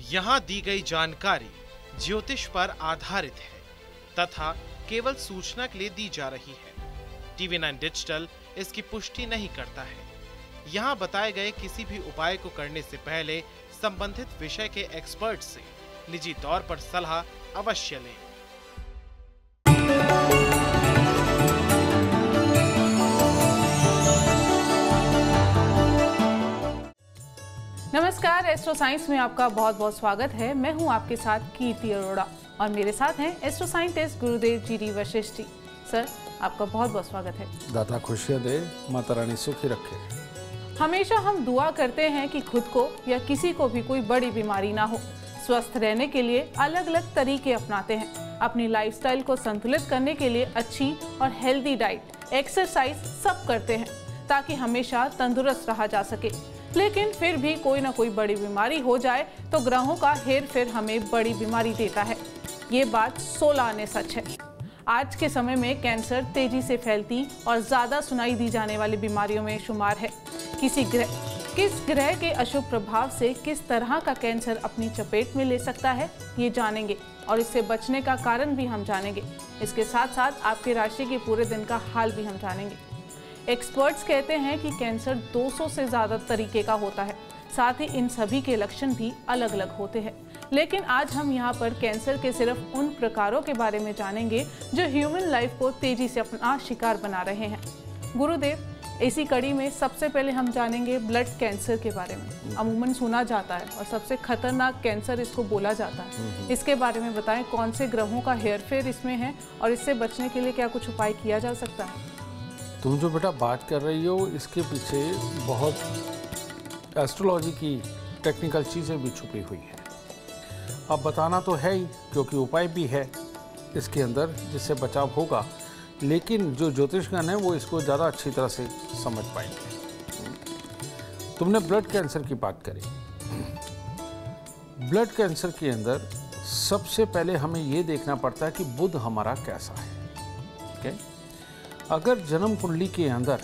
यहाँ दी गई जानकारी ज्योतिष पर आधारित है तथा केवल सूचना के लिए दी जा रही है। TV9 डिजिटल इसकी पुष्टि नहीं करता है। यहाँ बताए गए किसी भी उपाय को करने से पहले संबंधित विषय के एक्सपर्ट से निजी तौर पर सलाह अवश्य लें। नमस्कार, एस्ट्रो साइंस में आपका बहुत बहुत स्वागत है। मैं हूं आपके साथ कीर्ति अरोड़ा और मेरे साथ हैं एस्ट्रो साइंटिस्ट गुरुदेव जी वशिष्ठ जी। सर, आपका बहुत बहुत स्वागत है। दाता खुशियां दे, माता रानी सुखी रखे। हमेशा हम दुआ करते हैं कि खुद को या किसी को भी कोई बड़ी बीमारी ना हो। स्वस्थ रहने के लिए अलग अलग तरीके अपनाते हैं। अपनी लाइफस्टाइल को संतुलित करने के लिए अच्छी और हेल्दी डाइट, एक्सरसाइज सब करते हैं ताकि हमेशा तंदुरुस्त रहा जा सके। लेकिन फिर भी कोई ना कोई बड़ी बीमारी हो जाए तो ग्रहों का हेर फेर हमें बड़ी बीमारी देता है। ये बात 16 आने सच है। आज के समय में कैंसर तेजी से फैलती और ज्यादा सुनाई दी जाने वाली बीमारियों में शुमार है। किस ग्रह के अशुभ प्रभाव से किस तरह का कैंसर अपनी चपेट में ले सकता है, ये जानेंगे और इससे बचने का कारण भी हम जानेंगे। इसके साथ साथ आपकी राशि के पूरे दिन का हाल भी हम जानेंगे। एक्सपर्ट्स कहते हैं कि कैंसर 200 से ज़्यादा तरीके का होता है। साथ ही इन सभी के लक्षण भी अलग अलग होते हैं। लेकिन आज हम यहाँ पर कैंसर के सिर्फ उन प्रकारों के बारे में जानेंगे जो ह्यूमन लाइफ को तेजी से अपना शिकार बना रहे हैं। गुरुदेव, इसी कड़ी में सबसे पहले हम जानेंगे ब्लड कैंसर के बारे में। अमूमन सुना जाता है और सबसे खतरनाक कैंसर इसको बोला जाता है। इसके बारे में बताएं, कौन से ग्रहों का हेरफेर इसमें है और इससे बचने के लिए क्या कुछ उपाय किया जा सकता है? तुम जो बेटा बात कर रही हो, इसके पीछे बहुत एस्ट्रोलॉजी की टेक्निकल चीज़ें भी छुपी हुई हैं। अब बताना तो है ही, क्योंकि उपाय भी है इसके अंदर जिससे बचाव होगा। लेकिन जो ज्योतिषगण है वो इसको ज़्यादा अच्छी तरह से समझ पाएंगे। तुमने ब्लड कैंसर की बात करी। ब्लड कैंसर के अंदर सबसे पहले हमें ये देखना पड़ता है कि बुध हमारा कैसा है। ठीक है? अगर जन्म कुंडली के अंदर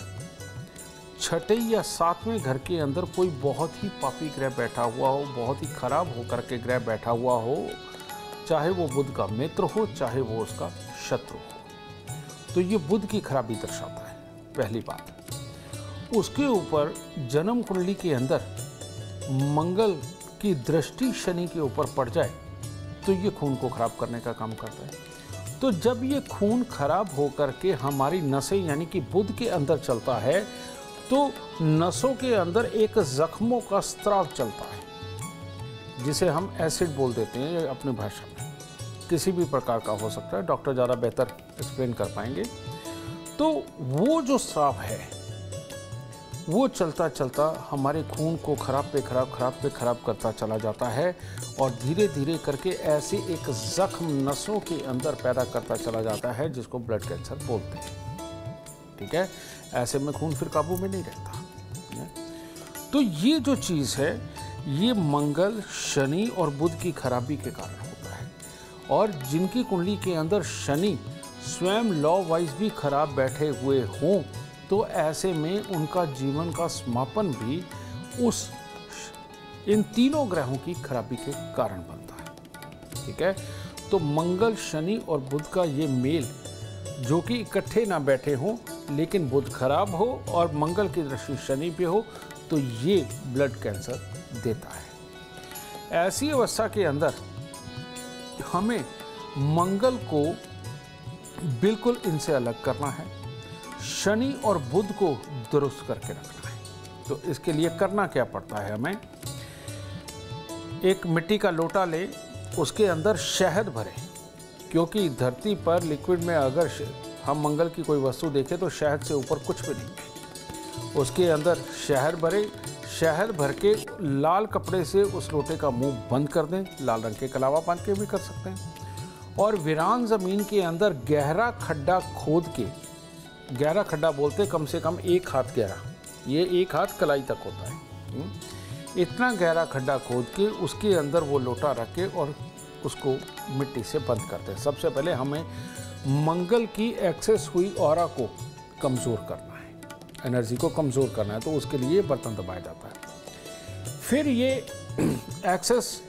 छठे या सातवें घर के अंदर कोई बहुत ही पापी ग्रह बैठा हुआ हो, बहुत ही खराब होकर के ग्रह बैठा हुआ हो, चाहे वो बुध का मित्र हो, चाहे वो उसका शत्रु हो, तो ये बुध की खराबी दर्शाता है। पहली बात। उसके ऊपर जन्म कुंडली के अंदर मंगल की दृष्टि शनि के ऊपर पड़ जाए तो ये खून को खराब करने का काम करता है। तो जब ये खून खराब होकर के हमारी नसें यानी कि बुध के अंदर चलता है तो नसों के अंदर एक जख्मों का स्त्राव चलता है, जिसे हम एसिड बोल देते हैं अपनी भाषा में। किसी भी प्रकार का हो सकता है, डॉक्टर ज़्यादा बेहतर एक्सप्लेन कर पाएंगे। तो वो जो स्त्राव है वो चलता चलता हमारे खून को खराब पे खराब करता चला जाता है और धीरे धीरे करके ऐसे एक जख्म नसों के अंदर पैदा करता चला जाता है जिसको ब्लड कैंसर बोलते हैं। ठीक है? ऐसे में खून फिर काबू में नहीं रहता। तो ये जो चीज़ है ये मंगल, शनि और बुध की खराबी के कारण होता है। और जिनकी कुंडली के अंदर शनि स्वयं लॉ वाइज भी खराब बैठे हुए हों तो ऐसे में उनका जीवन का समापन भी इन तीनों ग्रहों की खराबी के कारण बनता है। ठीक है? तो मंगल, शनि और बुध का ये मेल जो कि इकट्ठे ना बैठे हों लेकिन बुध खराब हो और मंगल की दृष्टि शनि पे हो तो ये ब्लड कैंसर देता है। ऐसी अवस्था के अंदर हमें मंगल को बिल्कुल इनसे अलग करना है, शनि और बुध को दुरुस्त करके रखना है। तो इसके लिए करना क्या पड़ता है? हमें एक मिट्टी का लोटा ले, उसके अंदर शहद भरें, क्योंकि धरती पर लिक्विड में अगर हम मंगल की कोई वस्तु देखें तो शहद से ऊपर कुछ भी नहीं है। उसके अंदर शहद भरे, शहद भर के लाल कपड़े से उस लोटे का मुंह बंद कर दें, लाल रंग के कलावा बांध के भी कर सकते हैं। और वीरान ज़मीन के अंदर गहरा खड्डा खोद के, गहरा खड्डा बोलते कम से कम 1 हाथ गहरा, ये 1 हाथ कलाई तक होता है, इतना गहरा खड्डा खोद के उसके अंदर वो लोटा रख के और उसको मिट्टी से बंद करते हैं। सबसे पहले हमें मंगल की एक्सेस हुई ऑरा को कमज़ोर करना है, एनर्जी को कमज़ोर करना है, तो उसके लिए बर्तन दबाया जाता है। फिर ये एक्सेस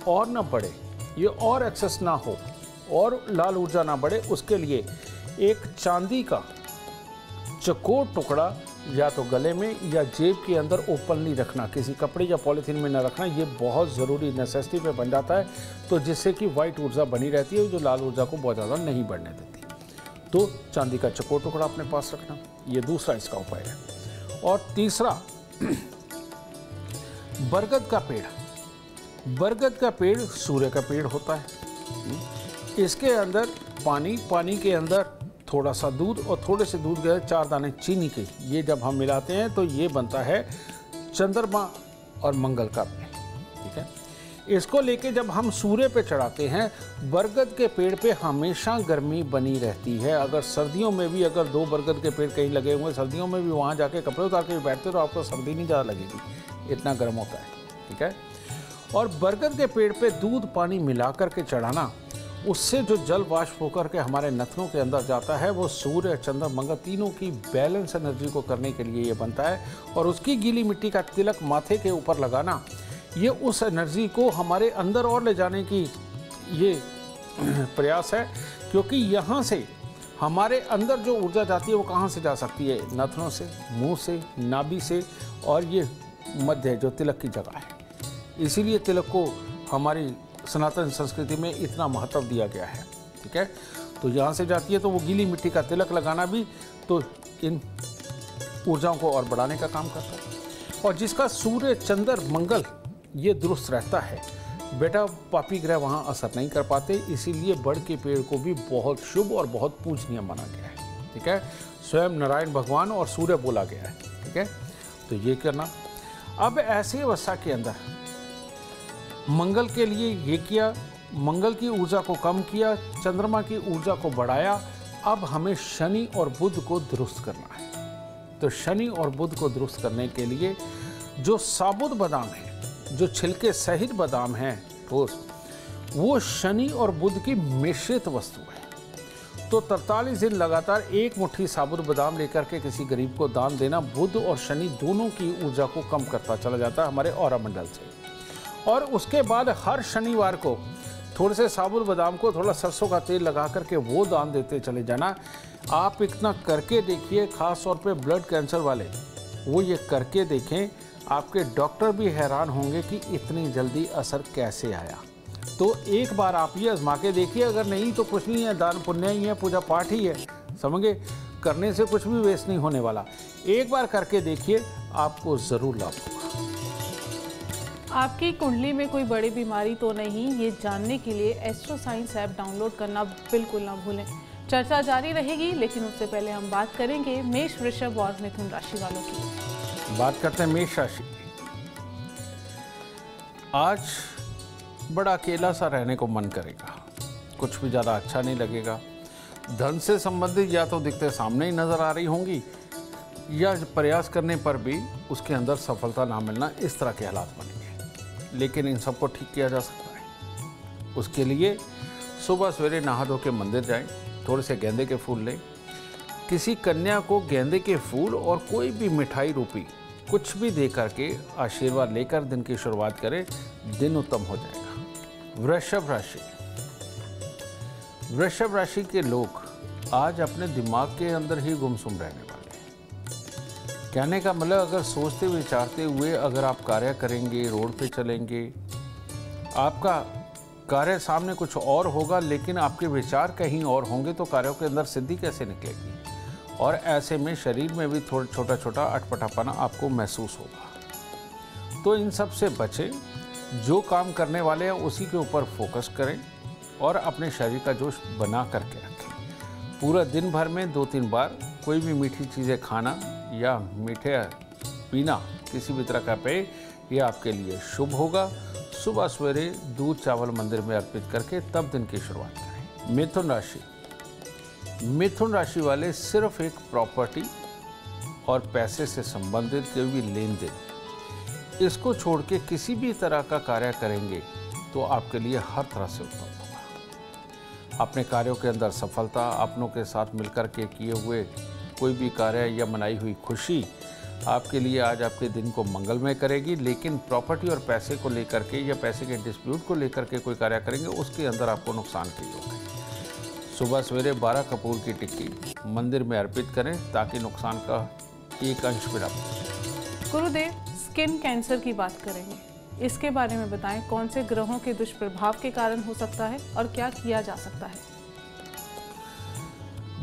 और ना बढ़े, ये और एक्सेस ना हो और लाल ऊर्जा ना बढ़े, उसके लिए एक चांदी का चकोर टुकड़ा या तो गले में या जेब के अंदर ओपनली रखना, किसी कपड़े या पॉलीथीन में न रखना, ये बहुत ज़रूरी नेसेसिटी पे बन जाता है। तो जिससे कि वाइट ऊर्जा बनी रहती है जो लाल ऊर्जा को बहुत ज़्यादा नहीं बढ़ने देती। तो चांदी का चकोर टुकड़ा अपने पास रखना, ये दूसरा इसका उपाय है। और तीसरा, बरगद का पेड़। बरगद का पेड़ सूर्य का पेड़ होता है। इसके अंदर पानी के अंदर थोड़ा सा दूध और थोड़े से दूध के 4 दाने चीनी के, ये जब हम मिलाते हैं तो ये बनता है चंद्रमा और मंगल का पेड़। ठीक है, इसको लेके जब हम सूर्य पे चढ़ाते हैं, बरगद के पेड़ पे हमेशा गर्मी बनी रहती है। अगर सर्दियों में भी अगर 2 बरगद के पेड़ कहीं लगे हुए, सर्दियों में भी वहाँ जाके कपड़े उतार के बैठते तो आपको सर्दी नहीं ज़्यादा लगेगी, इतना गर्म होता है। ठीक है, और बरगद के पेड़ पे दूध पानी मिला करके चढ़ाना, उससे जो जल वाष्प होकर के हमारे नथनों के अंदर जाता है, वो सूर्य चंद्र मंगल तीनों की बैलेंस एनर्जी को करने के लिए ये बनता है। और उसकी गीली मिट्टी का तिलक माथे के ऊपर लगाना, ये उस एनर्जी को हमारे अंदर और ले जाने की ये प्रयास है। क्योंकि यहाँ से हमारे अंदर जो ऊर्जा जाती है वो कहाँ से जा सकती है? नथनों से, मुंह से, नाभि से, और ये मध्य जो तिलक की जगह है। इसीलिए तिलक को हमारी सनातन संस्कृति में इतना महत्व दिया गया है। ठीक है, तो यहाँ से जाती है तो वो गीली मिट्टी का तिलक लगाना भी तो इन ऊर्जाओं को और बढ़ाने का काम करता है। और जिसका सूर्य चंद्र मंगल ये दुरुस्त रहता है, बेटा पापी ग्रह वहाँ असर नहीं कर पाते, इसीलिए बड़ के पेड़ को भी बहुत शुभ और बहुत पूजनीय माना गया है। ठीक है, स्वयं नारायण भगवान और सूर्य बोला गया है। ठीक है, तो ये करना। अब ऐसी अवस्था के अंदर मंगल के लिए ये किया, मंगल की ऊर्जा को कम किया, चंद्रमा की ऊर्जा को बढ़ाया। अब हमें शनि और बुध को दुरुस्त करना है। तो शनि और बुध को दुरुस्त करने के लिए जो साबुत बादाम है, जो छिलके सहित बादाम है ठोस, वो शनि और बुध की मिश्रित वस्तु है। तो 43 दिन लगातार 1 मुट्ठी साबुत बादाम लेकर के किसी गरीब को दान देना बुध और शनि दोनों की ऊर्जा को कम करता चला जाता है हमारे ऑरा मंडल से। और उसके बाद हर शनिवार को थोड़े से साबुत बादाम को थोड़ा सरसों का तेल लगा करके वो दान देते चले जाना। आप इतना करके देखिए, खास तौर पे ब्लड कैंसर वाले वो ये करके देखें, आपके डॉक्टर भी हैरान होंगे कि इतनी जल्दी असर कैसे आया। तो एक बार आप ये आजमा के देखिए, अगर नहीं तो कुछ नहीं है, दान पुण्य ही है, पूजा पाठ ही है, समझे, करने से कुछ भी वेस्ट नहीं होने वाला। एक बार करके देखिए, आपको ज़रूर लाभ होगा। आपकी कुंडली में कोई बड़ी बीमारी तो नहीं, ये जानने के लिए एस्ट्रो साइंस ऐप डाउनलोड करना बिल्कुल ना भूलें। चर्चा जारी रहेगी, लेकिन उससे पहले हम बात करेंगे मेष, वृषभ और मिथुन राशि वालों की। बात करते हैं मेष राशि। आज बड़ा अकेला सा रहने को मन करेगा, कुछ भी ज़्यादा अच्छा नहीं लगेगा। धन से संबंधित या तो दिक्कतें सामने ही नज़र आ रही होंगी, या प्रयास करने पर भी उसके अंदर सफलता ना मिलना, इस तरह के हालात बनेंगे। लेकिन इन सबको ठीक किया जा सकता है। उसके लिए सुबह सवेरे नहा धो के मंदिर जाएं, थोड़े से गेंदे के फूल लें, किसी कन्या को गेंदे के फूल और कोई भी मिठाई रूपी कुछ भी दे करके आशीर्वाद लेकर दिन की शुरुआत करें, दिन उत्तम हो जाएगा। वृषभ राशि। वृषभ राशि के लोग आज अपने दिमाग के अंदर ही गुमसुम रहने वाले हैं। कहने का मतलब, अगर सोचते विचारते हुए अगर आप कार्य करेंगे, रोड पे चलेंगे, आपका कार्य सामने कुछ और होगा, लेकिन आपके विचार कहीं और होंगे, तो कार्यों के अंदर सिद्धि कैसे निकलेगी। और ऐसे में शरीर में भी थोड़ा छोटा छोटा अटपटापना आपको महसूस होगा। तो इन सब से बचें, जो काम करने वाले हैं उसी के ऊपर फोकस करें और अपने शरीर का जोश बना करके रखें। पूरा दिन भर में 2-3 बार कोई भी मीठी चीज़ें खाना या मीठे पीना, किसी भी तरह का पेय, ये आपके लिए शुभ होगा। सुबह सवेरे दूध चावल मंदिर में अर्पित करके तब दिन की शुरुआत करें। मिथुन राशि। मिथुन राशि वाले सिर्फ एक प्रॉपर्टी और पैसे से संबंधित कोई भी लेन देन, इसको छोड़ के किसी भी तरह का कार्य करेंगे तो आपके लिए हर तरह से उत्तम होगा। अपने कार्यों के अंदर सफलता, अपनों के साथ मिलकर के किए हुए कोई भी कार्य या मनाई हुई खुशी, आपके लिए आज आपके दिन को मंगलमय करेगी। लेकिन प्रॉपर्टी और पैसे को लेकर के या पैसे के डिस्प्यूट को लेकर के कोई कार्य करेंगे, उसके अंदर आपको नुकसान की योग है। सुबह सवेरे 12 कपूर की टिक्की मंदिर में अर्पित करें ताकि नुकसान का एक अंश भी ना बचे। गुरुदेव, स्किन कैंसर की बात करेंगे, इसके बारे में बताएं। कौन से ग्रहों के दुष्प्रभाव के कारण हो सकता है और क्या किया जा सकता है?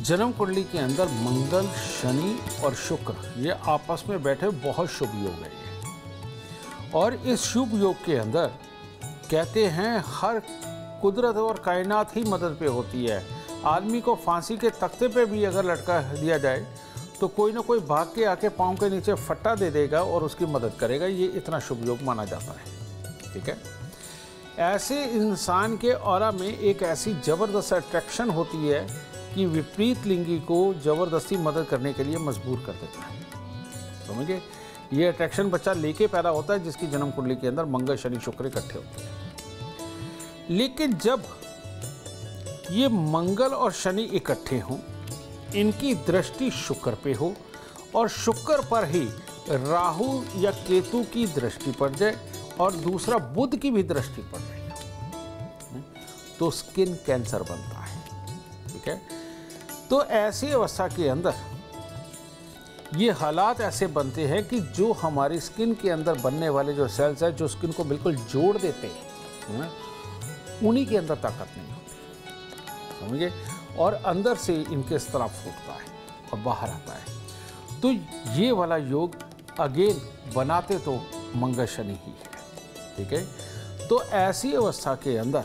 जन्म कुंडली के अंदर मंगल, शनि और शुक्र ये आपस में बैठे बहुत शुभ योग है ये। और इस शुभ योग के अंदर कहते हैं हर कुदरत और कायनात ही मदद पे होती है। आदमी को फांसी के तख्ते पे भी अगर लटका दिया जाए तो कोई ना कोई भाग के आके पाँव के नीचे फट्टा दे देगा और उसकी मदद करेगा। ये इतना शुभ योग माना जाता है। ठीक है, ऐसे इंसान के ऑरा में एक ऐसी ज़बरदस्त अट्रैक्शन होती है कि विपरीत लिंगी को ज़बरदस्ती मदद करने के लिए मजबूर कर देता है। समझिए, ये अट्रैक्शन बच्चा लेके पैदा होता है जिसकी जन्म कुंडली के अंदर मंगल, शनि, शुक्र इकट्ठे होते हैं। लेकिन जब ये मंगल और शनि इकट्ठे हों, इनकी दृष्टि शुक्र पे हो और शुक्र पर ही राहु या केतु की दृष्टि पड़ जाए और दूसरा बुध की भी दृष्टि पड़ जाए तो स्किन कैंसर बनता है। ठीक है, तो ऐसी अवस्था के अंदर ये हालात ऐसे बनते हैं कि जो हमारी स्किन के अंदर बनने वाले जो सेल्स हैं जो स्किन को बिल्कुल जोड़ देते हैं, उन्हीं के अंदर ताकत नहीं होती। समझिए, और अंदर से इनके इस तरह फूटता है और बाहर आता है। तो ये वाला योग अगेन बनाते तो मंगल शनि ही है। ठीक है, तो ऐसी अवस्था के अंदर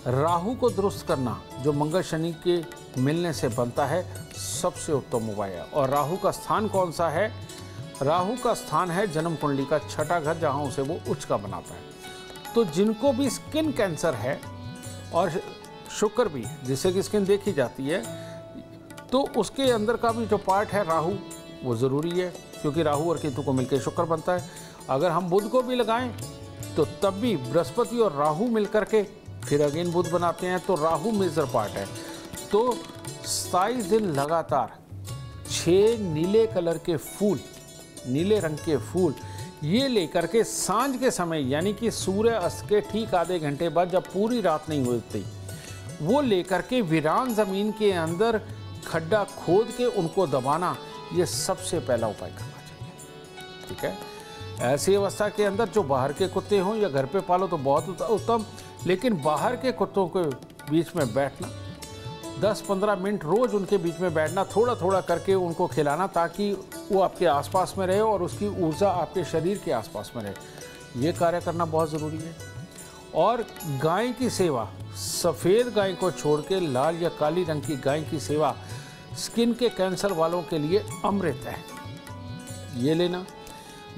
राहु को दुरुस्त करना जो मंगल शनि के मिलने से बनता है सबसे उत्तम उपाय है। और राहु का स्थान कौन सा है? राहु का स्थान है जन्म कुंडली का छठा घर, जहां उसे वो उच्च का बनाता है। तो जिनको भी स्किन कैंसर है और शुक्र भी, जिससे कि स्किन देखी जाती है, तो उसके अंदर का भी जो पार्ट है राहु, वो ज़रूरी है क्योंकि राहु और केतु को मिलकर शुक्र बनता है। अगर हम बुध को भी लगाएं तो तब भी बृहस्पति और राहु मिलकर के फिर अगेन बुध बनाते हैं, तो राहु मेजर पार्ट है। तो 27 दिन लगातार 6 नीले कलर के फूल, नीले रंग के फूल ये लेकर के सांझ के समय, यानी कि सूर्य अस्त के ठीक आधे घंटे बाद जब पूरी रात नहीं होती, वो लेकर के वीरान ज़मीन के अंदर खड्डा खोद के उनको दबाना, ये सबसे पहला उपाय करना चाहिए। ठीक है, ऐसी अवस्था के अंदर जो बाहर के कुत्ते हों या घर पे पालो तो बहुत उत्तम, लेकिन बाहर के कुत्तों के बीच में बैठना 10-15 मिनट रोज़ उनके बीच में बैठना, थोड़ा थोड़ा करके उनको खिलाना ताकि वो आपके आसपास में रहे और उसकी ऊर्जा आपके शरीर के आसपास में रहे। ये कार्य करना बहुत ज़रूरी है। और गाय की सेवा, सफ़ेद गाय को छोड़ के लाल या काली रंग की गाय की सेवा स्किन के कैंसर वालों के लिए अमृत है। ये लेना।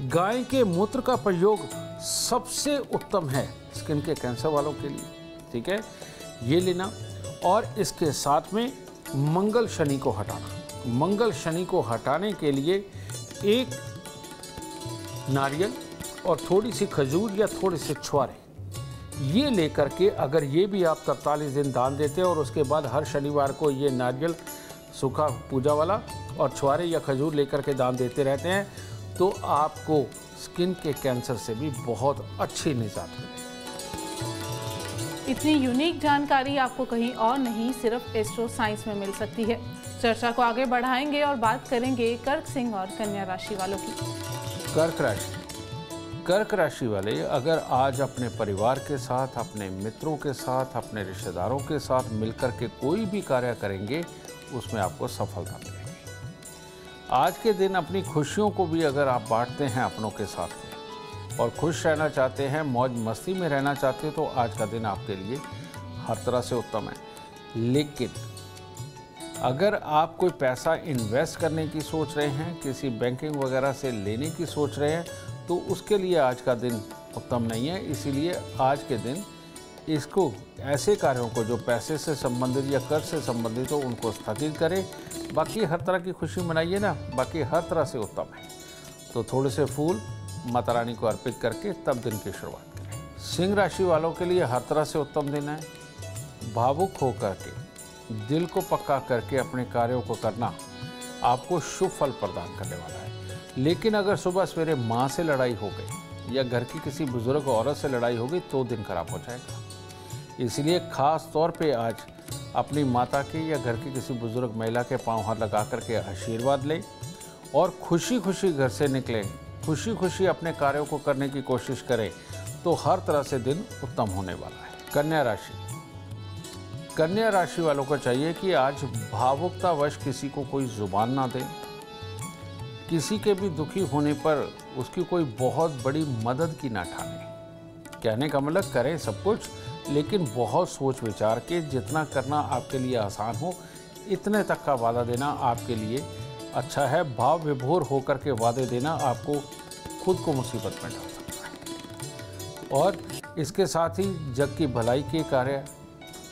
गाय के मूत्र का प्रयोग सबसे उत्तम है स्किन के कैंसर वालों के लिए। ठीक है, ये लेना। और इसके साथ में मंगल शनि को हटाना। मंगल शनि को हटाने के लिए एक नारियल और थोड़ी सी खजूर या थोड़े से छुआरे ये लेकर के, अगर ये भी आप 43 दिन दान देते हैं और उसके बाद हर शनिवार को ये नारियल सूखा पूजा वाला और छुआरे या खजूर लेकर के दान देते रहते हैं, तो आपको स्किन के कैंसर से भी बहुत अच्छी निजात मिलेगी। इतनी यूनिक जानकारी आपको कहीं और नहीं, सिर्फ एस्ट्रो साइंस में मिल सकती है। चर्चा को आगे बढ़ाएंगे और बात करेंगे कर्क सिंह और कन्या राशि वालों की। कर्क राशि, कर्क राशि वाले अगर आज अपने परिवार के साथ, अपने मित्रों के साथ, अपने रिश्तेदारों के साथ मिलकर के कोई भी कार्य करेंगे, उसमें आपको सफलता मिलेगी। आज के दिन अपनी खुशियों को भी अगर आप बांटते हैं अपनों के साथ में और खुश रहना चाहते हैं, मौज मस्ती में रहना चाहते हैं, तो आज का दिन आपके लिए हर तरह से उत्तम है। लेकिन अगर आप कोई पैसा इन्वेस्ट करने की सोच रहे हैं, किसी बैंकिंग वगैरह से लेने की सोच रहे हैं, तो उसके लिए आज का दिन उत्तम नहीं है। इसीलिए आज के दिन इसको, ऐसे कार्यों को जो पैसे से संबंधित या कर्ज से संबंधित हो, उनको स्थगित करें। बाकी हर तरह की खुशी मनाइए ना, बाकी हर तरह से उत्तम है। तो थोड़े से फूल माता रानी को अर्पित करके तब दिन की शुरुआत करें। सिंह राशि वालों के लिए हर तरह से उत्तम दिन है। भावुक होकर के, दिल को पक्का करके अपने कार्यों को करना आपको शुभ फल प्रदान करने वाला है। लेकिन अगर सुबह सवेरे माँ से लड़ाई हो गई या घर की किसी बुजुर्ग औरत से लड़ाई हो गई तो दिन खराब हो जाएगा। इसलिए ख़ास तौर पे आज अपनी माता के या घर की किसी बुजुर्ग महिला के पांव हाथ लगा करके आशीर्वाद लें और खुशी खुशी घर से निकलें, खुशी खुशी अपने कार्यों को करने की कोशिश करें, तो हर तरह से दिन उत्तम होने वाला है। कन्या राशि वालों को चाहिए कि आज भावुकतावश किसी को कोई जुबान ना दें, किसी के भी दुखी होने पर उसकी कोई बहुत बड़ी मदद की ना ठानें। कहने का मतलब करें सब कुछ, लेकिन बहुत सोच विचार के, जितना करना आपके लिए आसान हो इतने तक का वादा देना आपके लिए अच्छा है। भाव विभोर होकर के वादे देना आपको खुद को मुसीबत में डाल सकता है। और इसके साथ ही जग की भलाई के कार्य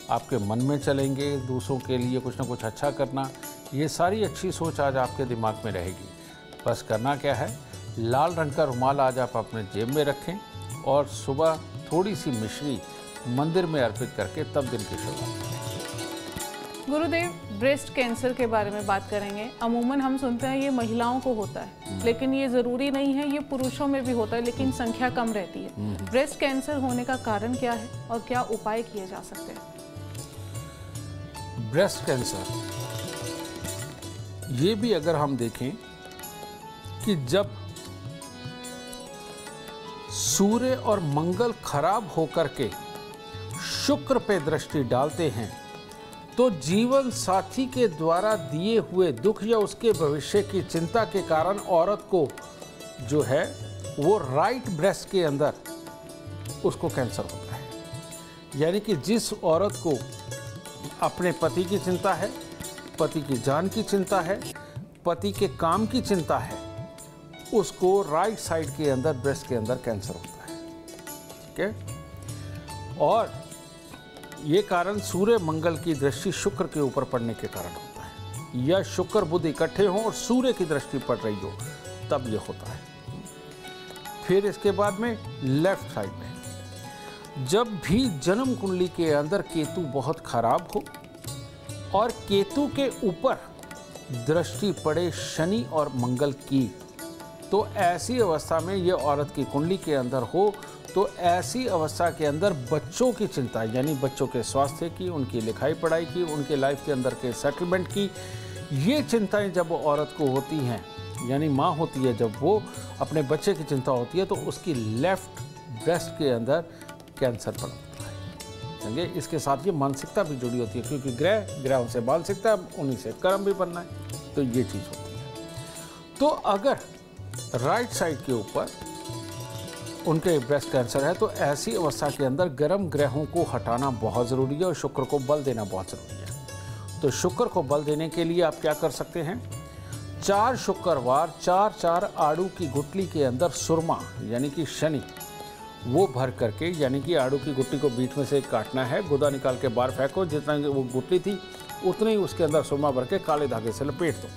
आपके मन में चलेंगे, दूसरों के लिए कुछ ना कुछ अच्छा करना, ये सारी अच्छी सोच आज आपके दिमाग में रहेगी। बस करना क्या है, लाल रंग का रुमाल आज आप अपने जेब में रखें और सुबह थोड़ी सी मिश्री मंदिर में अर्पित करके तब दिन की शुरुआत। गुरुदेव, ब्रेस्ट कैंसर के बारे में बात करेंगे। अमूमन हम सुनते हैं ये महिलाओं को होता है, लेकिन ये ज़रूरी नहीं है, ये पुरुषों में भी होता है, लेकिन संख्या कम रहती है। ब्रेस्ट कैंसर होने का कारण क्या है और क्या उपाय किए जा सकते हैं? ब्रेस्ट कैंसर, ये भी अगर हम देखें कि जब सूर्य और मंगल खराब होकर के शुक्र पे दृष्टि डालते हैं तो जीवन साथी के द्वारा दिए हुए दुख या उसके भविष्य की चिंता के कारण औरत को जो है वो राइट ब्रेस्ट के अंदर उसको कैंसर होता है। यानी कि जिस औरत को अपने पति की चिंता है, पति की जान की चिंता है, पति के काम की चिंता है, उसको राइट साइड के अंदर ब्रेस्ट के अंदर कैंसर होता है। ठीक है। और ये कारण सूर्य मंगल की दृष्टि शुक्र के ऊपर पड़ने के कारण होता है, या शुक्र बुध इकट्ठे हों और सूर्य की दृष्टि पड़ रही हो तब ये होता है। फिर इसके बाद में लेफ्ट साइड में जब भी जन्म कुंडली के अंदर केतु बहुत खराब हो और केतु के ऊपर दृष्टि पड़े शनि और मंगल की, तो ऐसी अवस्था में ये औरत की कुंडली के अंदर हो तो ऐसी अवस्था के अंदर बच्चों की चिंता, यानी बच्चों के स्वास्थ्य की, उनकी लिखाई पढ़ाई की, उनके लाइफ के अंदर के सेटलमेंट की, ये चिंताएं जब औरत को होती हैं, यानी माँ होती है, जब वो अपने बच्चे की चिंता होती है तो उसकी लेफ्ट ब्रेस्ट के अंदर कैंसर पनपता है। समझे। इसके साथ ये मानसिकता भी जुड़ी होती है, क्योंकि ग्रहों से मानसिकता, उन्हीं से कर्म भी बनना है, तो ये चीज़ होती है। तो अगर राइट साइड के ऊपर उनके ब्रेस्ट कैंसर है तो ऐसी अवस्था के अंदर गर्म ग्रहों को हटाना बहुत ज़रूरी है और शुक्र को बल देना बहुत ज़रूरी है। तो शुक्र को बल देने के लिए आप क्या कर सकते हैं, 4 शुक्रवार 4 आड़ू की गुठली के अंदर सुरमा, यानी कि शनि, वो भर करके, यानी कि आड़ू की गुठली को बीच में से काटना है, गुदा निकाल के बाहर फेंको, जितना वो गुठली थी उतनी उसके अंदर सुरमा भर के काले धागे से लपेट दो।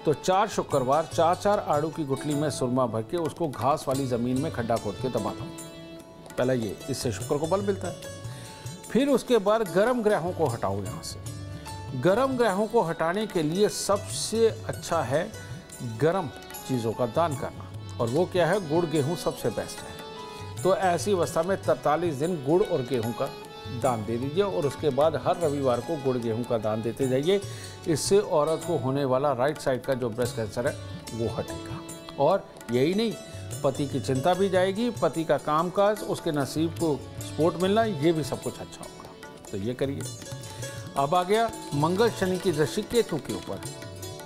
तो 4 शुक्रवार 4 आड़ू की गुठली में सुरमा भर के उसको घास वाली ज़मीन में खड्डा खोद के दबा दो। पहला ये, इससे शुक्र को बल मिलता है। फिर उसके बाद गर्म ग्रहों को हटाओ यहाँ से। गर्म ग्रहों को हटाने के लिए सबसे अच्छा है गर्म चीज़ों का दान करना, और वो क्या है, गुड़ गेहूँ सबसे बेस्ट है। तो ऐसी अवस्था में 43 दिन गुड़ और गेहूँ का दान दे दीजिए और उसके बाद हर रविवार को गुड़ गेहूं का दान देते जाइए। इससे औरत को होने वाला राइट साइड का जो ब्रेस्ट कैंसर है वो हटेगा। और यही नहीं, पति की चिंता भी जाएगी, पति का कामकाज, उसके नसीब को सपोर्ट मिलना, ये भी सब कुछ अच्छा होगा। तो ये करिए। अब आ गया मंगल शनि की दृष्टि केतु के ऊपर,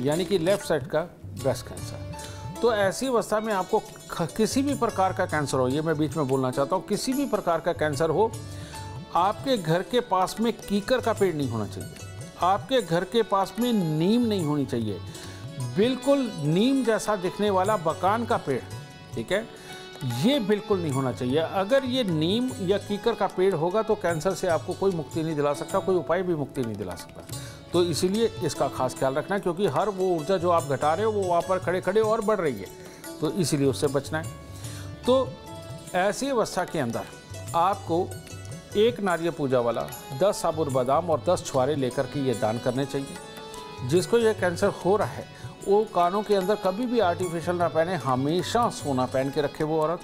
यानी कि लेफ्ट साइड का ब्रेस्ट कैंसर। तो ऐसी अवस्था में आपको किसी भी प्रकार का कैंसर हो, ये मैं बीच में बोलना चाहता हूँ, किसी भी प्रकार का कैंसर हो, आपके घर के पास में कीकर का पेड़ नहीं होना चाहिए, आपके घर के पास में नीम नहीं होनी चाहिए, बिल्कुल नीम जैसा दिखने वाला बकान का पेड़, ठीक है, ये बिल्कुल नहीं होना चाहिए। अगर ये नीम या कीकर का पेड़ होगा तो कैंसर से आपको कोई मुक्ति नहीं दिला सकता, कोई उपाय भी मुक्ति नहीं दिला सकता। तो इसीलिए इसका खास ख्याल रखना, क्योंकि हर वो ऊर्जा जो आप घटा रहे हो वो वहाँ पर खड़े खड़े और बढ़ रही है, तो इसीलिए उससे बचना है। तो ऐसी अवस्था के अंदर आपको एक नारियल पूजा वाला 10 साबुत बादाम और 10 छुआरे लेकर के ये दान करने चाहिए। जिसको ये कैंसर हो रहा है वो कानों के अंदर कभी भी आर्टिफिशियल ना पहने, हमेशा सोना पहन के रखे वो औरत।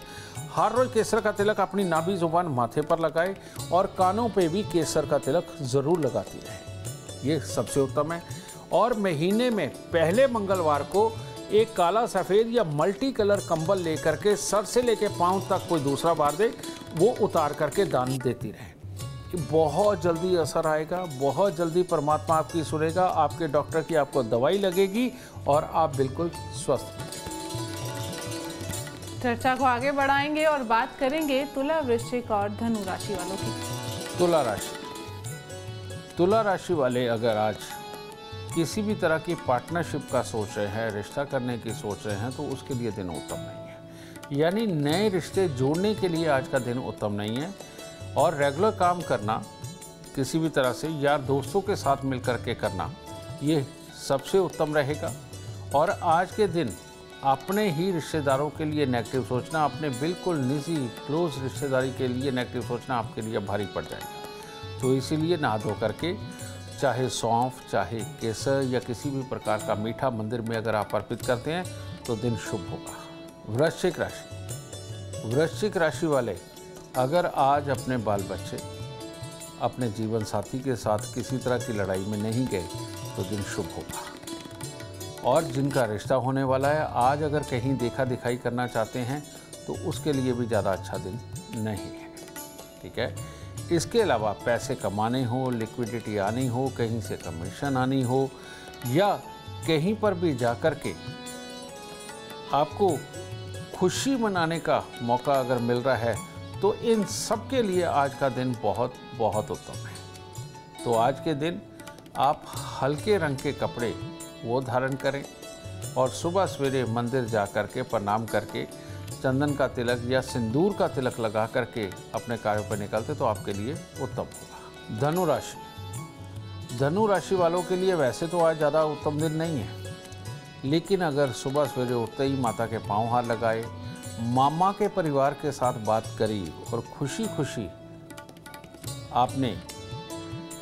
हर रोज केसर का तिलक अपनी नाभि जुबान माथे पर लगाए और कानों पे भी केसर का तिलक ज़रूर लगाती रहे, ये सबसे उत्तम है। और महीने में पहले मंगलवार को एक काला सफ़ेद या मल्टी कलर कंबल लेकर के सर से लेके पाँव तक कोई दूसरा बार दे, वो उतार करके दान देती रहे। बहुत जल्दी असर आएगा, बहुत जल्दी परमात्मा आपकी सुनेगा, आपके डॉक्टर की आपको दवाई लगेगी और आप बिल्कुल स्वस्थ। चर्चा को आगे बढ़ाएंगे और बात करेंगे तुला, वृश्चिक और धनु राशि वालों की। तुला राशि वाले अगर आज किसी भी तरह की पार्टनरशिप का सोच रहे हैं, रिश्ता करने की सोच रहे हैं, तो उसके लिए दिन उत्तम नहीं है। यानी नए रिश्ते जोड़ने के लिए आज का दिन उत्तम नहीं है। और रेगुलर काम करना किसी भी तरह से यार दोस्तों के साथ मिलकर के करना, ये सबसे उत्तम रहेगा। और आज के दिन अपने ही रिश्तेदारों के लिए नेगेटिव सोचना, अपने बिल्कुल निजी क्लोज रिश्तेदारी के लिए नेगेटिव सोचना आपके लिए भारी पड़ जाएगा। तो इसीलिए नहा धो करके चाहे सौंफ, चाहे केसर या किसी भी प्रकार का मीठा मंदिर में अगर आप अर्पित करते हैं तो दिन शुभ होगा। वृश्चिक राशि वाले अगर आज अपने बाल बच्चे अपने जीवन साथी के साथ किसी तरह की लड़ाई में नहीं गए तो दिन शुभ होगा। और जिनका रिश्ता होने वाला है, आज अगर कहीं देखा दिखाई करना चाहते हैं तो उसके लिए भी ज़्यादा अच्छा दिन नहीं है। ठीक है, इसके अलावा पैसे कमाने हो, लिक्विडिटी आनी हो, कहीं से कमीशन आनी हो, या कहीं पर भी जाकर के आपको खुशी मनाने का मौका अगर मिल रहा है, तो इन सब के लिए आज का दिन बहुत बहुत उत्तम है। तो आज के दिन आप हल्के रंग के कपड़े वो धारण करें और सुबह सवेरे मंदिर जा कर के प्रणाम करके चंदन का तिलक या सिंदूर का तिलक लगा करके अपने कार्यों पर निकलते तो आपके लिए उत्तम होगा। धनु राशि वालों के लिए वैसे तो आज ज़्यादा उत्तम दिन नहीं है, लेकिन अगर सुबह सवेरे उठते ही माता के पांव हाथ लगाए, मामा के परिवार के साथ बात करी और खुशी खुशी आपने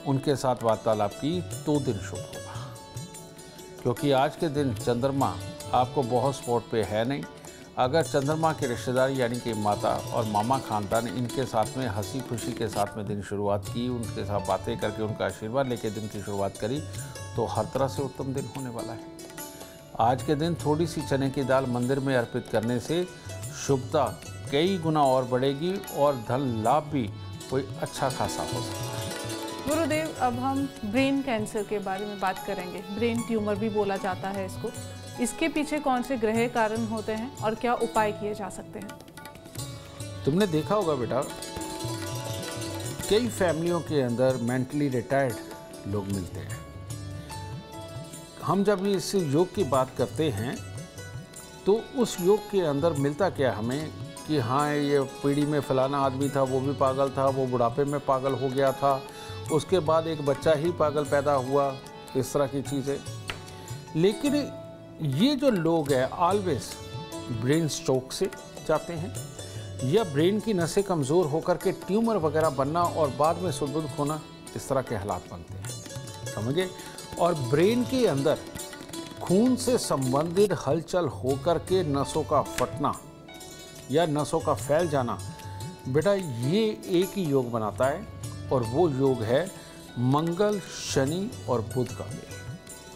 उनके साथ वार्तालाप की तो दिन शुभ होगा। क्योंकि आज के दिन चंद्रमा आपको बहुत सपोर्ट पे है नहीं। अगर चंद्रमा के रिश्तेदार यानी कि माता और मामा खानदान, इनके साथ में हंसी खुशी के साथ में दिन शुरुआत की, उनके साथ बातें करके उनका आशीर्वाद लेके दिन की शुरुआत करी, तो हर तरह से उत्तम दिन होने वाला है। आज के दिन थोड़ी सी चने की दाल मंदिर में अर्पित करने से शुभता कई गुना और बढ़ेगी और धन लाभ भी कोई अच्छा खासा हो सकता है। गुरुदेव, अब हम ब्रेन कैंसर के बारे में बात करेंगे। ब्रेन ट्यूमर भी बोला जाता है इसको। इसके पीछे कौन से ग्रह कारण होते हैं और क्या उपाय किए जा सकते हैं? तुमने देखा होगा बेटा, कई फैमिलियों के अंदर मेंटली रिटायर्ड लोग मिलते हैं। हम जब इस योग की बात करते हैं तो उस योग के अंदर मिलता क्या हमें कि हाँ, ये पीढ़ी में फलाना आदमी था, वो भी पागल था, वो बुढ़ापे में पागल हो गया था, उसके बाद एक बच्चा ही पागल पैदा हुआ, इस तरह की चीज़ें। लेकिन ये जो लोग हैं ऑलवेज ब्रेन स्ट्रोक से जाते हैं या ब्रेन की नसें कमज़ोर होकर के ट्यूमर वगैरह बनना और बाद में सुदबुद होना, इस तरह के हालात बनते हैं, समझे। और ब्रेन के अंदर खून से संबंधित हलचल होकर के नसों का फटना या नसों का फैल जाना, बेटा ये एक ही योग बनाता है और वो योग है मंगल, शनि और बुध का मेल।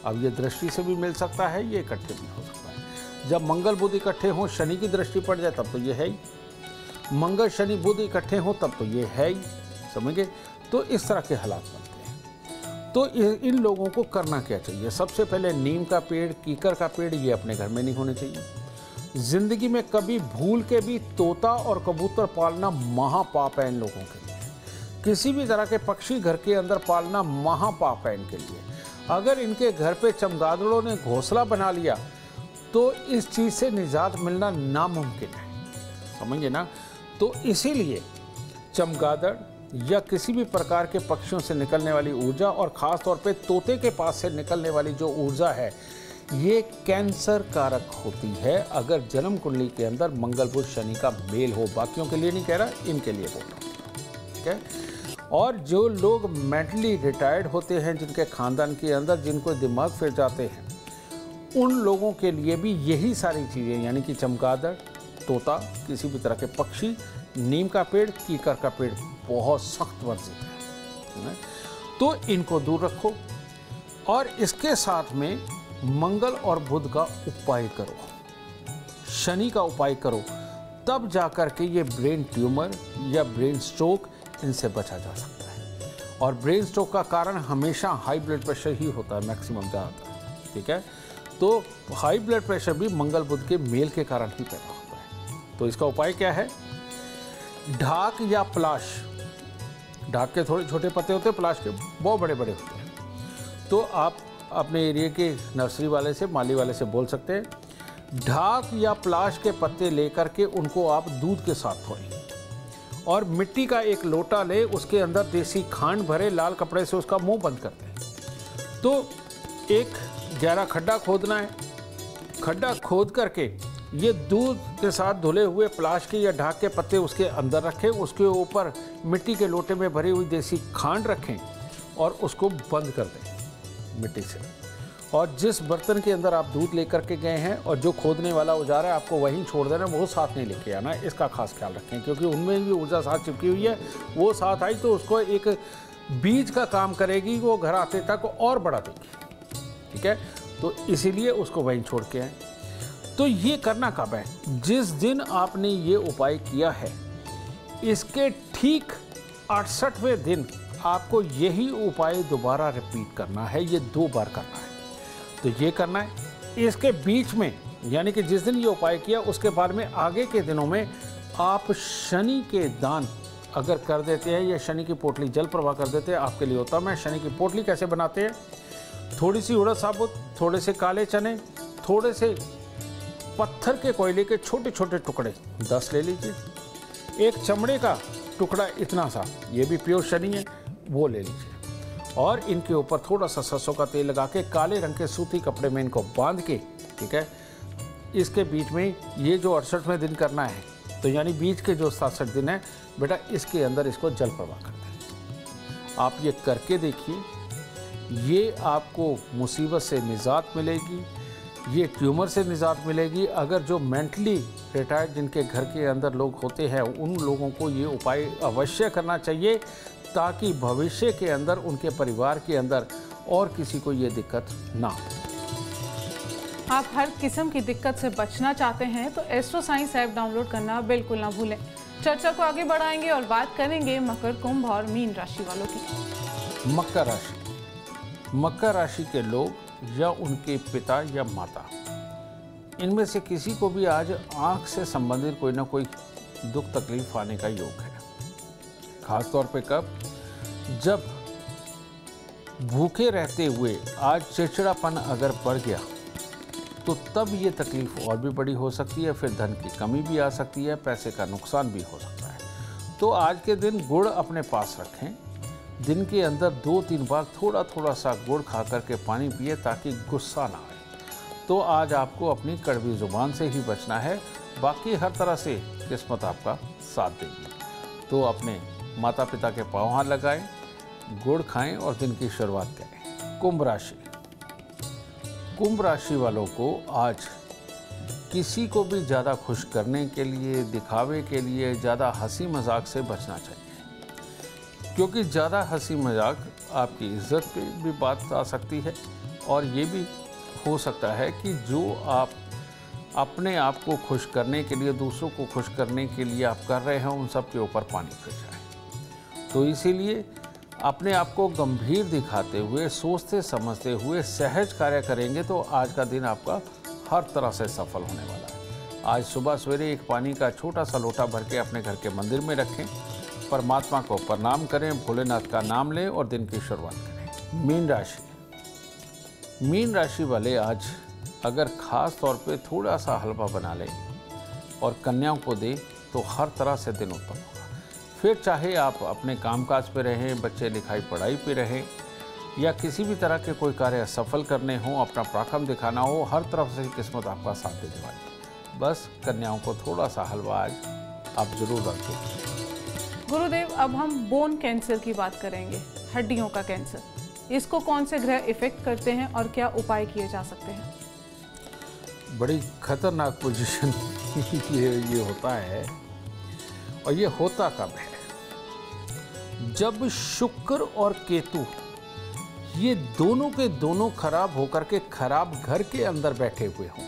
अब ये दृष्टि से भी मिल सकता है, ये इकट्ठे भी हो सकता है। जब मंगल बुध इकट्ठे हों, शनि की दृष्टि पड़ जाए तब तो ये है ही, मंगल शनि बुध इकट्ठे हों तब तो ये है ही, समझे। तो इस तरह के हालात बनते हैं। तो इन लोगों को करना क्या चाहिए? सबसे पहले नीम का पेड़, कीकर का पेड़, ये अपने घर में नहीं होने चाहिए। जिंदगी में कभी भूल के भी तोता और कबूतर पालना महापाप है इन लोगों के लिए। किसी भी तरह के पक्षी घर के अंदर पालना महापाप है इनके लिए। अगर इनके घर पे चमगादड़ों ने घोंसला बना लिया तो इस चीज़ से निजात मिलना नामुमकिन है, समझिए ना। तो इसीलिए चमगादड़ या किसी भी प्रकार के पक्षियों से निकलने वाली ऊर्जा और ख़ास तौर पे तोते के पास से निकलने वाली जो ऊर्जा है, ये कैंसर कारक होती है अगर जन्म कुंडली के अंदर मंगल बुध शनि का मेल हो। बाकियों के लिए नहीं कह रहा, इनके लिए बोल रहा हूँ, ठीक है। और जो लोग मेंटली रिटायर्ड होते हैं, जिनके खानदान के अंदर जिनको दिमाग फिर जाते हैं, उन लोगों के लिए भी यही सारी चीज़ें, यानी कि चमगादड़, तोता, किसी भी तरह के पक्षी, नीम का पेड़, कीकर का पेड़ बहुत सख्त वर्जित है, तो इनको दूर रखो। और इसके साथ में मंगल और बुध का उपाय करो, शनि का उपाय करो, तब जाकर के ये ब्रेन ट्यूमर या ब्रेन स्ट्रोक इनसे बचा जा सकता है। और ब्रेन स्ट्रोक का कारण हमेशा हाई ब्लड प्रेशर ही होता है, मैक्सिमम ज़्यादातर, ठीक है। तो हाई ब्लड प्रेशर भी मंगल बुध के मेल के कारण ही पैदा होता है। तो इसका उपाय क्या है? ढाक या पलाश, ढाक के थोड़े छोटे पत्ते होते हैं, पलाश के बहुत बड़े बड़े होते हैं। तो आप अपने एरिया के नर्सरी वाले से, माली वाले से बोल सकते हैं, ढाक या पलाश के पत्ते लेकर के उनको आप दूध के साथ धोएं और मिट्टी का एक लोटा ले, उसके अंदर देसी खांड भरे, लाल कपड़े से उसका मुंह बंद कर दें। तो एक गहरा खड्डा खोदना है, खड्डा खोद करके ये दूध के साथ धुले हुए पलाश के या ढाक के पत्ते उसके अंदर रखें, उसके ऊपर मिट्टी के लोटे में भरी हुई देसी खांड रखें और उसको बंद कर दें मिट्टी से। और जिस बर्तन के अंदर आप दूध लेकर के गए हैं और जो खोदने वाला औजार है आपको वहीं छोड़ देना, वो साथ नहीं लेके आना, इसका खास ख्याल रखें, क्योंकि उनमें भी ऊर्जा साथ चिपकी हुई है। वो साथ आई तो उसको एक बीज का काम करेगी, वो घर आते तक और बढ़ा देगी, ठीक है। तो इसीलिए उसको वहीं छोड़ के आए। तो ये करना कब है? जिस दिन आपने ये उपाय किया है, इसके ठीक 68वें दिन आपको यही उपाय दोबारा रिपीट करना है, ये 2 बार करना है। तो ये करना है। इसके बीच में, यानी कि जिस दिन ये उपाय किया उसके बाद में आगे के दिनों में आप शनि के दान अगर कर देते हैं या शनि की पोटली जल प्रवाह कर देते हैं, आपके लिए होता है। शनि की पोटली कैसे बनाते हैं? थोड़ी सी उड़द साबुत, थोड़े से काले चने, थोड़े से पत्थर के कोयले के छोटे छोटे टुकड़े 10 ले लीजिए, एक चमड़े का टुकड़ा इतना सा, ये भी प्योर शनि है, वो ले लीजिए, और इनके ऊपर थोड़ा सा सरसों का तेल लगा के काले रंग के सूती कपड़े में इनको बांध के, ठीक है, इसके बीच में ये जो 68वें दिन करना है, तो यानी बीच के जो 67 दिन है बेटा, इसके अंदर इसको जल प्रवाह कर दें। आप ये करके देखिए, ये आपको मुसीबत से निजात मिलेगी, ये ट्यूमर से निजात मिलेगी। अगर जो मेंटली रिटायर्ड जिनके घर के अंदर लोग होते हैं, उन लोगों को ये उपाय अवश्य करना चाहिए, ताकि भविष्य के अंदर उनके परिवार के अंदर और किसी को ये दिक्कत ना हो। आप हर किस्म की दिक्कत से बचना चाहते हैं तो एस्ट्रो साइंस ऐप डाउनलोड करना बिल्कुल ना भूलें। चर्चा को आगे बढ़ाएंगे और बात करेंगे मकर, कुंभ और मीन राशि वालों की। मकर राशि, मकर राशि के लोग या उनके पिता या माता, इनमें से किसी को भी आज आंख से संबंधित कोई ना कोई दुख तकलीफ आने का योग है। खास तौर पे कब? जब भूखे रहते हुए आज चिड़चिड़ापन अगर बढ़ गया तो तब ये तकलीफ और भी बड़ी हो सकती है। फिर धन की कमी भी आ सकती है, पैसे का नुकसान भी हो सकता है। तो आज के दिन गुड़ अपने पास रखें, दिन के अंदर 2-3 बार थोड़ा थोड़ा सा गुड़ खा करके पानी पिए, ताकि गुस्सा ना आए। तो आज आपको अपनी कड़वी जुबान से ही बचना है, बाकी हर तरह से किस्मत आपका साथ देगी। तो अपने माता पिता के पाँव हाथ लगाएं, गुड़ खाएं और दिन की शुरुआत करें। कुंभ राशि, कुंभ राशि वालों को आज किसी को भी ज़्यादा खुश करने के लिए, दिखावे के लिए ज़्यादा हंसी मजाक से बचना चाहिए, क्योंकि ज़्यादा हंसी मजाक आपकी इज्जत पे भी बात आ सकती है। और ये भी हो सकता है कि जो आप अपने आप को खुश करने के लिए, दूसरों को खुश करने के लिए आप कर रहे हैं, उन सब के ऊपर पानी फिर जाए। तो इसीलिए अपने आप को गंभीर दिखाते हुए, सोचते समझते हुए सहज कार्य करेंगे तो आज का दिन आपका हर तरह से सफल होने वाला है। आज सुबह सवेरे एक पानी का छोटा सा लोटा भर के अपने घर के मंदिर में रखें, परमात्मा को प्रणाम करें, भोलेनाथ का नाम लें और दिन की शुरुआत करें। मीन राशि, मीन राशि वाले आज अगर ख़ास तौर पे थोड़ा सा हलवा बना लें और कन्याओं को दें तो हर तरह से दिन उत्तम होगा। फिर चाहे आप अपने कामकाज पे रहें, बच्चे लिखाई पढ़ाई पे रहें, या किसी भी तरह के कोई कार्य सफल करने हो, अपना पराक्रम दिखाना हो, हर तरफ से किस्मत आपका साथ देने वाली। बस कन्याओं को थोड़ा सा हलवा आज आप जरूर रखें। गुरुदेव, अब हम बोन कैंसर की बात करेंगे, हड्डियों का कैंसर। इसको कौन से ग्रह इफेक्ट करते हैं और क्या उपाय किए जा सकते हैं? बड़ी खतरनाक पोजीशन ये होता है। और ये होता कब है? जब शुक्र और केतु ये दोनों के दोनों खराब होकर के खराब घर के अंदर बैठे हुए हों,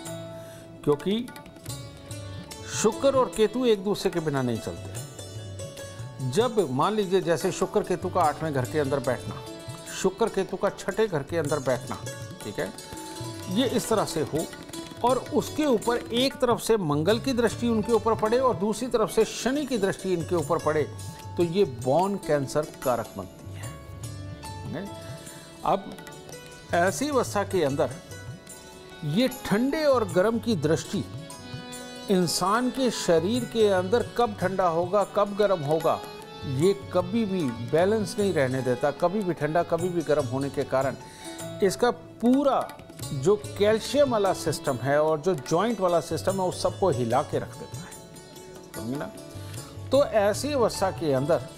क्योंकि शुक्र और केतु एक दूसरे के बिना नहीं चलते। जब मान लीजिए जैसे शुक्र केतु का 8वें घर के अंदर बैठना, शुक्र केतु का 6ठे घर के अंदर बैठना, ठीक है, ये इस तरह से हो और उसके ऊपर एक तरफ से मंगल की दृष्टि उनके ऊपर पड़े और दूसरी तरफ से शनि की दृष्टि इनके ऊपर पड़े, तो ये बोन कैंसर कारक बनती है। अब ऐसी अवस्था के अंदर ये ठंडे और गर्म की दृष्टि इंसान के शरीर के अंदर कब ठंडा होगा कब गर्म होगा ये कभी भी बैलेंस नहीं रहने देता। कभी भी ठंडा कभी भी गर्म होने के कारण इसका पूरा जो कैल्शियम वाला सिस्टम है और जो जॉइंट वाला सिस्टम है उस सबको हिला के रख देता है, समझे ना। तो ऐसी अवस्था के अंदर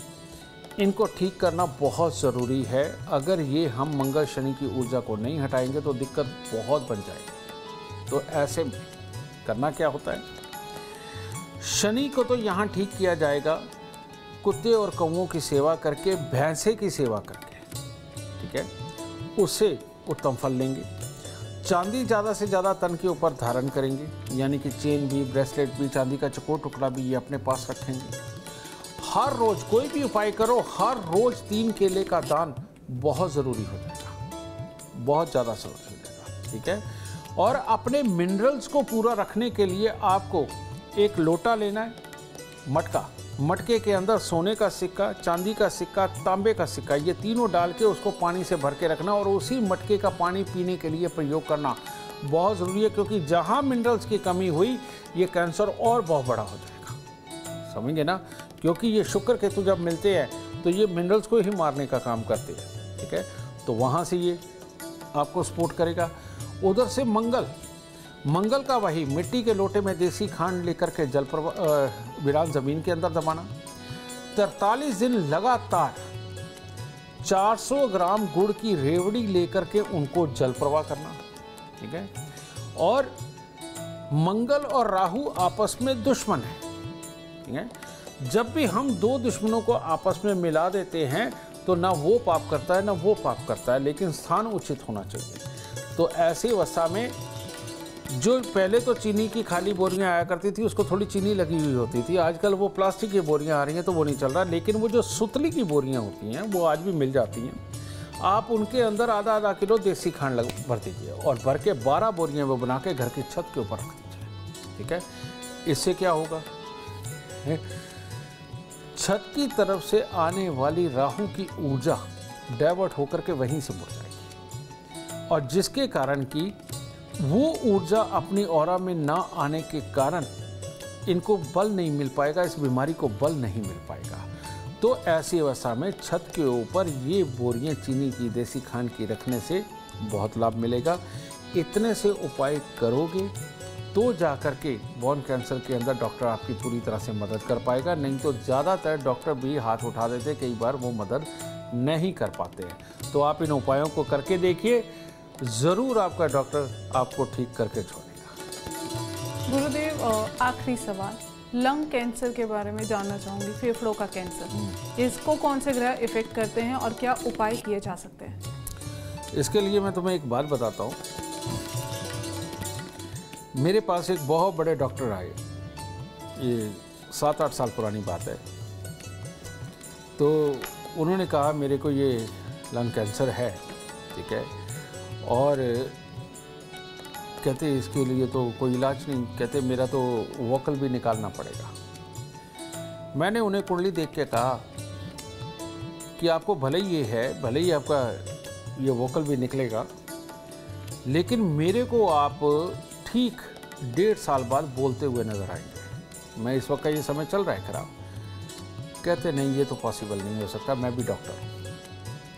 इनको ठीक करना बहुत ज़रूरी है। अगर ये हम मंगल शनि की ऊर्जा को नहीं हटाएंगे तो दिक्कत बहुत बन जाएगी। तो ऐसे में करना क्या होता है, शनि को तो यहाँ ठीक किया जाएगा कुत्ते और कौवों की सेवा करके, भैंसे की सेवा करके, ठीक है, उससे उत्तम फल लेंगे। चांदी ज़्यादा से ज़्यादा तन के ऊपर धारण करेंगे, यानी कि चेन भी, ब्रेसलेट भी, चांदी का चकोर टुकड़ा भी ये अपने पास रखेंगे। हर रोज़ कोई भी उपाय करो, हर रोज़ 3 केले का दान बहुत ज़रूरी हो जाएगा, बहुत ज़्यादा ज़रूरी हो जाएगा, ठीक है। और अपने मिनरल्स को पूरा रखने के लिए आपको एक लोटा लेना है, मटका, मटके के अंदर सोने का सिक्का, चांदी का सिक्का, तांबे का सिक्का, ये तीनों डाल के उसको पानी से भर के रखना और उसी मटके का पानी पीने के लिए प्रयोग करना बहुत ज़रूरी है। क्योंकि जहाँ मिनरल्स की कमी हुई ये कैंसर और बहुत बड़ा हो जाएगा, समझेंगे ना। क्योंकि ये शुक्र केतु जब मिलते हैं तो ये मिनरल्स को ही मारने का काम करते हैं, ठीक है। तो वहाँ से ये आपको सपोर्ट करेगा। उधर से मंगल का वही मिट्टी के लोटे में देसी खांड लेकर के जल वीरान ज़मीन के अंदर दबाना। 43 दिन लगातार 400 ग्राम गुड़ की रेवड़ी लेकर के उनको जल प्रवाह करना, ठीक है। और मंगल और राहु आपस में दुश्मन है, ठीक है। जब भी हम 2 दुश्मनों को आपस में मिला देते हैं तो ना वो पाप करता है ना वो पाप करता है, लेकिन स्थान उचित होना चाहिए। तो ऐसी अवस्था में जो पहले तो चीनी की खाली बोरियां आया करती थी उसको थोड़ी चीनी लगी हुई होती थी, आजकल वो प्लास्टिक की बोरियां आ रही हैं तो वो नहीं चल रहा। लेकिन वो जो सुतली की बोरियां होती हैं वो आज भी मिल जाती हैं। आप उनके अंदर आधा किलो देसी खांड भर दीजिए और भर के 12 बोरियां वो बना के घर की छत के ऊपर रख दीजिए, ठीक है। इससे क्या होगा, छत की तरफ से आने वाली राहु की ऊर्जा डाइवर्ट होकर के वहीं से मुड़ जाएगी और जिसके कारण कि वो ऊर्जा अपनी ऑरा में ना आने के कारण इनको बल नहीं मिल पाएगा, इस बीमारी को बल नहीं मिल पाएगा। तो ऐसी अवस्था में छत के ऊपर ये बोरियां चीनी की देसी खांड की रखने से बहुत लाभ मिलेगा। इतने से उपाय करोगे तो जाकर के बोन कैंसर के अंदर डॉक्टर आपकी पूरी तरह से मदद कर पाएगा, नहीं तो ज़्यादातर डॉक्टर भी हाथ उठा देते, कई बार वो मदद नहीं कर पाते हैं। तो आप इन उपायों को करके देखिए, ज़रूर आपका डॉक्टर आपको ठीक करके छोड़ेगा। गुरुदेव, आखिरी सवाल, लंग कैंसर के बारे में जानना चाहूँगी, फेफड़ों का कैंसर, इसको कौन से ग्रह इफेक्ट करते हैं और क्या उपाय किए जा सकते हैं? इसके लिए मैं तुम्हें एक बात बताता हूँ। मेरे पास एक बहुत बड़े डॉक्टर आए, ये 7-8 साल पुरानी बात है। तो उन्होंने कहा मेरे को ये लंग कैंसर है, ठीक है, और कहते इसके लिए तो कोई इलाज नहीं, कहते मेरा तो वोकल भी निकालना पड़ेगा। मैंने उन्हें कुंडली देख के कहा कि आपको भले ही ये है, भले ही आपका ये वोकल भी निकलेगा, लेकिन मेरे को आप ठीक 1.5 साल बाद बोलते हुए नज़र आएंगे। मैं इस वक्त का ये समय चल रहा है खराब। कहते नहीं ये तो पॉसिबल नहीं हो सकता, मैं भी डॉक्टर हूँ।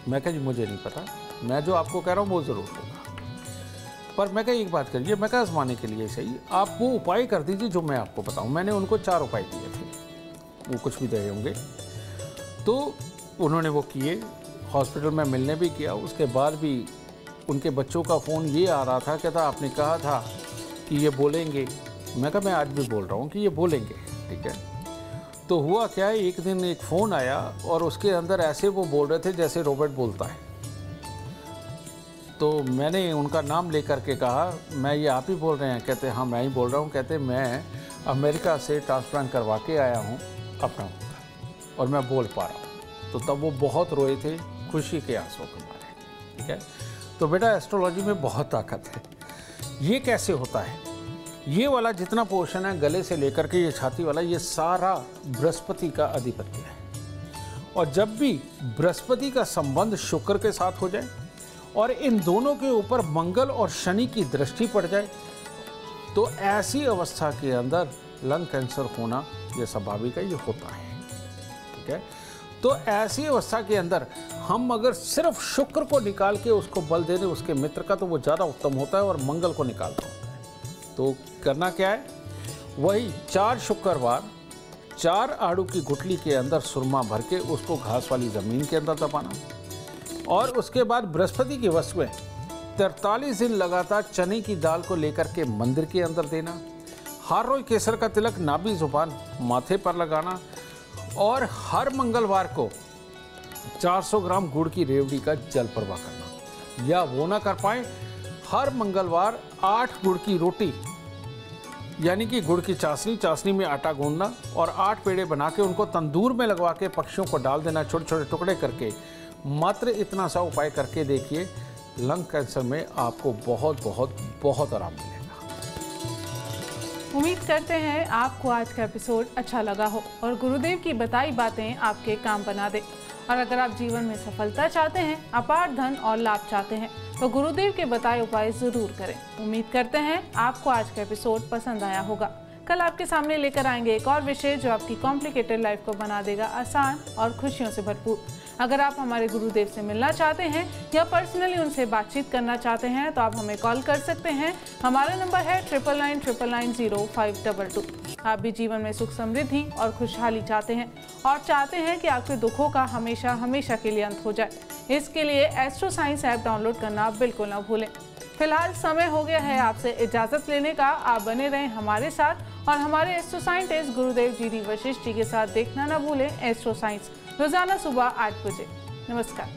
मैं कहा जी मुझे नहीं पता, मैं जो आपको कह रहा हूँ वो ज़रूर होगा। पर मैं कहा एक बात करिए, मैं कहा आजमाने के लिए सही आप वो उपाय कर दीजिए जो मैं आपको बताऊँ। मैंने उनको 4 उपाय दिए थे, वो कुछ भी दे होंगे। तो उन्होंने वो किए, हॉस्पिटल में मिलने भी किया। उसके बाद भी उनके बच्चों का फ़ोन ये आ रहा था, कहता आपने कहा था कि ये बोलेंगे। मैं कहा मैं आज भी बोल रहा हूँ कि ये बोलेंगे, ठीक है। तो हुआ क्या है, एक दिन एक फ़ोन आया और उसके अंदर ऐसे वो बोल रहे थे जैसे रॉबर्ट बोलता है। तो मैंने उनका नाम लेकर के कहा, मैं ये आप ही बोल रहे हैं? कहते हाँ मैं ही बोल रहा हूँ। कहते मैं अमेरिका से ट्रांसप्लांट करवा के आया हूँ अपना और मैं बोल पा रहा हूँ। तो तब वो बहुत रोए थे खुशी के आंसुओं के मारे, ठीक है। तो बेटा एस्ट्रोलॉजी में बहुत ताकत है। ये कैसे होता है, ये वाला जितना पोर्शन है गले से लेकर के ये छाती वाला, ये सारा बृहस्पति का अधिपत्य है। और जब भी बृहस्पति का संबंध शुक्र के साथ हो जाए और इन दोनों के ऊपर मंगल और शनि की दृष्टि पड़ जाए, तो ऐसी अवस्था के अंदर लंग कैंसर होना ये स्वाभाविक है, ये होता है, ठीक है। तो ऐसी अवस्था के अंदर हम अगर सिर्फ शुक्र को निकाल के उसको बल दे दें उसके मित्र का, तो वो ज़्यादा उत्तम होता है, और मंगल को निकालता होता है। तो करना क्या है, वही 4 शुक्रवार 4 आड़ू की गुठली के अंदर सुरमा भर के उसको घास वाली ज़मीन के अंदर दबाना, और उसके बाद बृहस्पति की वश में 43 दिन लगातार चने की दाल को लेकर के मंदिर के अंदर देना, हारोई केसर का तिलक नाभि जुबान माथे पर लगाना, और हर मंगलवार को 400 ग्राम गुड़ की रेवड़ी का जल प्रवाह करना, या वो ना कर पाए हर मंगलवार 8 गुड़ की रोटी, यानी कि गुड़ की चाशनी में आटा गूंदना और 8 पेड़े बना के उनको तंदूर में लगवा के पक्षियों को डाल देना छोटे छोटे टुकड़े करके। मात्र इतना सा उपाय करके देखिए, लंग कैंसर में आपको बहुत बहुत बहुत आराम मिलेगा। उम्मीद करते हैं आपको आज का एपिसोड अच्छा लगा हो और गुरुदेव की बताई बातें आपके काम बना दे। और अगर आप जीवन में सफलता चाहते हैं, अपार धन और लाभ चाहते हैं, तो गुरुदेव के बताए उपाय जरूर करें। उम्मीद करते हैं आपको आज का एपिसोड पसंद आया होगा। कल आपके सामने लेकर आएंगे एक और विषय जो आपकी कॉम्प्लिकेटेड लाइफ को बना देगा आसान और खुशियों से भरपूर। अगर आप हमारे गुरुदेव से मिलना चाहते हैं या पर्सनली उनसे बातचीत करना चाहते हैं तो आप हमें कॉल कर सकते हैं। हमारा नंबर है 9999900522। आप भी जीवन में सुख समृद्धि और खुशहाली चाहते हैं और चाहते हैं कि आपके दुखों का हमेशा हमेशा के लिए अंत हो जाए। इसके लिए एस्ट्रो साइंस ऐप डाउनलोड करना आप बिल्कुल ना भूलें। फिलहाल समय हो गया है आपसे इजाज़त लेने का। आप बने रहें हमारे साथ और हमारे एस्ट्रो साइंटिस्ट गुरुदेव जी वशिष्ठ जी के साथ देखना ना भूलें एस्ट्रो साइंस, रोजाना सुबह 8 बजे। नमस्कार।